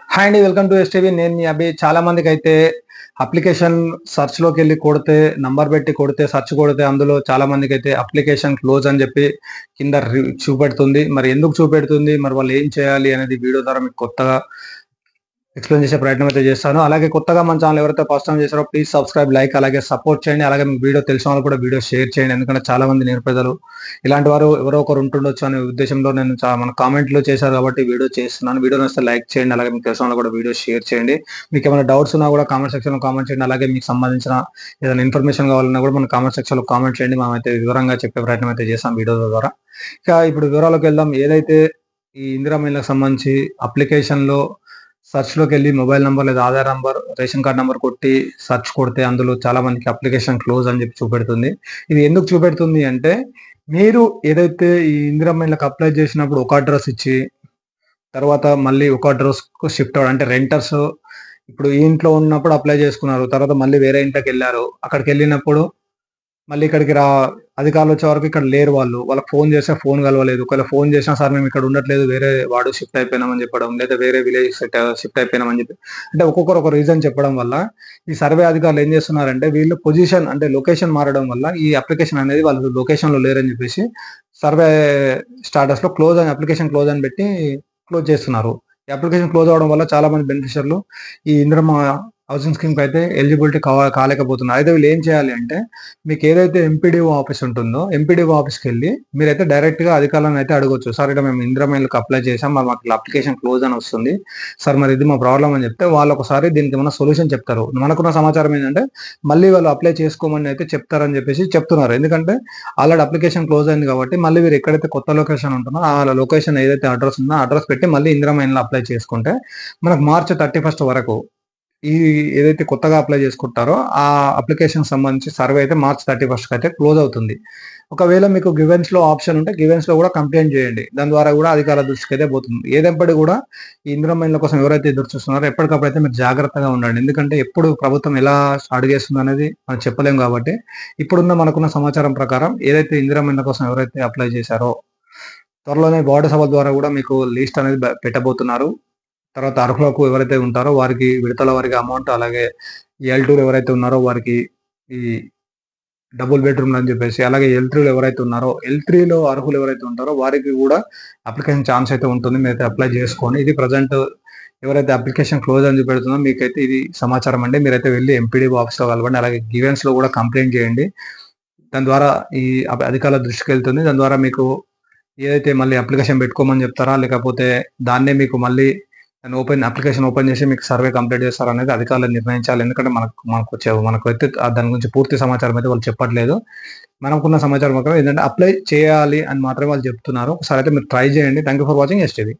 Hi అండి, welcome to STV. నేను మీ అభి. చాలా మందికి అయితే అప్లికేషన్ సెర్చ్లోకి వెళ్ళి కొడితే, నంబర్ పెట్టి కొడితే, సెర్చ్ కొడితే అందులో చాలా మందికి అయితే అప్లికేషన్ క్లోజ్ అని చెప్పి కింద చూపెడుతుంది. మరి ఎందుకు చూపెడుతుంది, మరి వాళ్ళు ఏం చేయాలి అనేది వీడియో ద్వారా మీకు కొత్తగా ఎక్స్ప్లెయిన్ చేసే ప్రయత్నం అయితే చేస్తాను. అలాగే కొత్తగా మన ఛానల్ ఎవరైతే ఫస్ట్ టైం చేశారో ప్లీజ్ సబ్స్క్రైబ్, లైక్, అలాగే సపోర్ట్ చేయండి. అలాగే మీకు వీడియో తెలిసిన వాళ్ళు కూడా వీడియో షేర్ చేయండి. ఎందుకంటే చాలా మంది నిరుపేదలు ఇలాంటి వారు ఎవరో ఒకరు ఉంటుండొచ్చు అనే ఉద్దేశంలో నేను మన కామెంట్లు చేశారు కాబట్టి వీడియో చేస్తున్నాను. వీడియో నచ్చితే లైక్ చేయండి, అలాగే మీకు తెలిసిన వాళ్ళు కూడా వీడియో షేర్ చేయండి. మీకు ఏమైనా డౌట్స్ ఉన్నా కూడా కామెంట్ సెక్షన్లో కామెంట్ చేయండి. అలాగే మీకు సంబంధించిన ఏదైనా ఇన్ఫర్మేషన్ కావాలన్నా కూడా మన కామెంట్ సెక్షన్లో కామెంట్ చేయండి. మనమైతే వివరంగా చెప్పే ప్రయత్నం అయితే చేస్తాం వీడియో ద్వారా. ఇక ఇప్పుడు వివరాలకు వెళ్దాం. ఏదైతే ఈ ఇందిరా మహిళలకు సంబంధించి అప్లికేషన్లో సెర్చ్‌లోకి వెళ్లి మొబైల్ నంబర్ లేదా Aadhaar number, ration card number కొట్టి సెర్చ్ కొడితే అందులో చాలా మందికి అప్లికేషన్ క్లోజ్ అని చెప్పి చూపెడుతుంది. ఇది ఎందుకు చూపెడుతుంది అంటే, మీరు ఏదైతే ఈ ఇందిరా మహిళలకు అప్లై చేసినప్పుడు ఒక అడ్రస్ ఇచ్చి, తర్వాత మళ్ళీ ఒక అడ్రస్‌కు షిఫ్ట్ అవ్వడం అంటే రెంటర్స్ ఇప్పుడు ఈ ఇంట్లో ఉన్నప్పుడు అప్లై చేసుకున్నారు. తర్వాత మళ్ళీ వేరే ఇంట్లోకెళ్లారు. అక్కడికెళ్ళినప్పుడు మళ్ళీ ఇక్కడికి అధికారులు వచ్చే వరకు ఇక్కడ లేరు వాళ్ళు. వాళ్ళకి ఫోన్ చేస్తే ఫోన్ కలవలేదు. ఒకవేళ ఫోన్ చేసినా సార్ మేము ఇక్కడ ఉండట్లేదు, వేరే వార్డుకి షిఫ్ట్ అయిపోయినామని చెప్పడం, లేదా వేరే విలేజ్ షిఫ్ట్ అయిపోయినామని చెప్పి అంటే ఒక్కొక్కరు ఒక రీజన్ చెప్పడం వల్ల ఈ సర్వే అధికారులు ఏం చేస్తున్నారంటే వీళ్ళు పొజిషన్ అంటే లొకేషన్ మారడం వల్ల ఈ అప్లికేషన్ అనేది వాళ్ళు లొకేషన్‌లో లేరని చెప్పేసి సర్వే స్టాటస్‌లో క్లోజ్ అని అప్లికేషన్ క్లోజ్ అని పెట్టి క్లోజ్ చేస్తున్నారు. ఈ అప్లికేషన్ క్లోజ్ అవ్వడం వల్ల చాలా మంది బెనిఫిషియర్లు ఈ ఇందిరమ్మ హౌసింగ్ స్కీమ్‌కి అయితే ఎలిజిబిలిటీ కాలేకపోతున్నారు. అయితే వీళ్ళు ఏం చేయాలి అంటే మీకు ఏదైతే ఎంపీడీఓ ఆఫీస్ ఉంటుందో ఎంపీడీఓ ఆఫీస్‌కెళ్ళి మీరైతే డైరెక్ట్‌గా అధికారులను అయితే అడగొచ్చు. సార్ ఇట్లా మేము ఇందిరా మహిళలకు అప్లై చేసాం. మరి మాకు అప్లికేషన్ క్లోజ్ అని వస్తుంది. సార్ మరి ఇది మా ప్రాబ్లమ్ అని చెప్తే వాళ్ళు ఒకసారి దీనికి ఏమన్నా సొల్యూషన్ చెప్తారు. మనకున్న సమాచారం ఏంటంటే మళ్ళీ వాళ్ళు అప్లై చేసుకోమని అయితే చెప్తారని చెప్పేసి చెప్తున్నారు. ఎందుకంటే ఆల్రెడీ అప్లికేషన్ క్లోజ్ అయింది కాబట్టి మళ్ళీ వీరు ఎక్కడైతే కొత్త లొకేషన్ ఉంటుందో ఆ లొకేషన్ ఏదైతే అడ్రస్ ఉందో ఆ అడ్రస్ పెట్టి మళ్ళీ ఇందిరా మహిళలో అప్లై చేసుకుంటే మనకు మార్చ్ 31 వరకు ఈ ఏదైతే కొత్తగా అప్లై చేసుకుంటారో ఆ అప్లికేషన్ సంబంధించి సర్వే అయితే మార్చ్ 31కి అయితే క్లోజ్ అవుతుంది. ఒకవేళ మీకు గివెన్స్‌లో ఆప్షన్ ఉంటే గివెన్స్‌లో కూడా కంప్లెయింట్ చేయండి. దాని ద్వారా కూడా అధికారుల దృష్టికి అయితే పోతుంది. ఏదైనప్పటికీ కూడా ఈ ఇందిరా మహిళల కోసం ఎవరైతే ఎదురు చూస్తున్నారో ఎప్పటికప్పుడు అయితే మీరు జాగ్రత్తగా ఉండండి. ఎందుకంటే ఎప్పుడు ప్రభుత్వం ఎలా అడుగేస్తుందో అనేది మనం చెప్పలేం కాబట్టి ఇప్పుడున్న మనకున్న సమాచారం ప్రకారం ఏదైతే ఇందిరా మహిళల కోసం ఎవరైతే అప్లై చేశారో త్వరలోనే వార్డు సభ ద్వారా కూడా మీకు లిస్ట్ అనేది పెట్టబోతున్నారు. తర్వాత అర్హులకు ఎవరైతే ఉంటారో వారికి విడతల వారీగా అమౌంట్, అలాగే ఎల్2లో ఎవరైతే ఉన్నారో వారికి ఈ డబుల్ బెడ్‌రూమ్‌లు అని చెప్పేసి, అలాగే ఎల్3లో ఎవరైతే ఉన్నారో ఎల్3లో అర్హులు ఎవరైతే ఉంటారో వారికి కూడా అప్లికేషన్ ఛాన్స్ అయితే ఉంటుంది. మీరైతే అప్లై చేసుకోండి. ఇది ప్రెజెంట్ ఎవరైతే అప్లికేషన్ క్లోజ్ అని చూపెడుతుందో మీకైతే ఇది సమాచారం అండి. మీరైతే వెళ్లి ఎంపీడీఓ ఆఫీస్‌లో కలవండి. అలాగే గ్రీవెన్స్‌లో కూడా కంప్లెయింట్ చేయండి. దాని ద్వారా ఈ అధికారుల దృష్టికి వెళ్తుంది. దాని ద్వారా మీకు ఏదైతే మళ్ళీ అప్లికేషన్ పెట్టుకోమని చెప్తారా? లేకపోతే దాన్నే మీకు మళ్ళీ అప్లికేషన్ ఓపెన్ చేసి మీకు సర్వే కంప్లీట్ చేస్తారనేది అధికారులు నిర్ణయించాలి. ఎందుకంటే మనకైతే దాని గురించి పూర్తి సమాచారం అయితే వాళ్ళు చెప్పట్లేదు. మనకున్న సమాచారం ప్రకారం ఏంటంటే అప్లై చేయాలి అని మాత్రమే వాళ్ళు చెప్తున్నారు. ఒకసారి అయితే మీరు ట్రై చేయండి. Thank you for watching STV.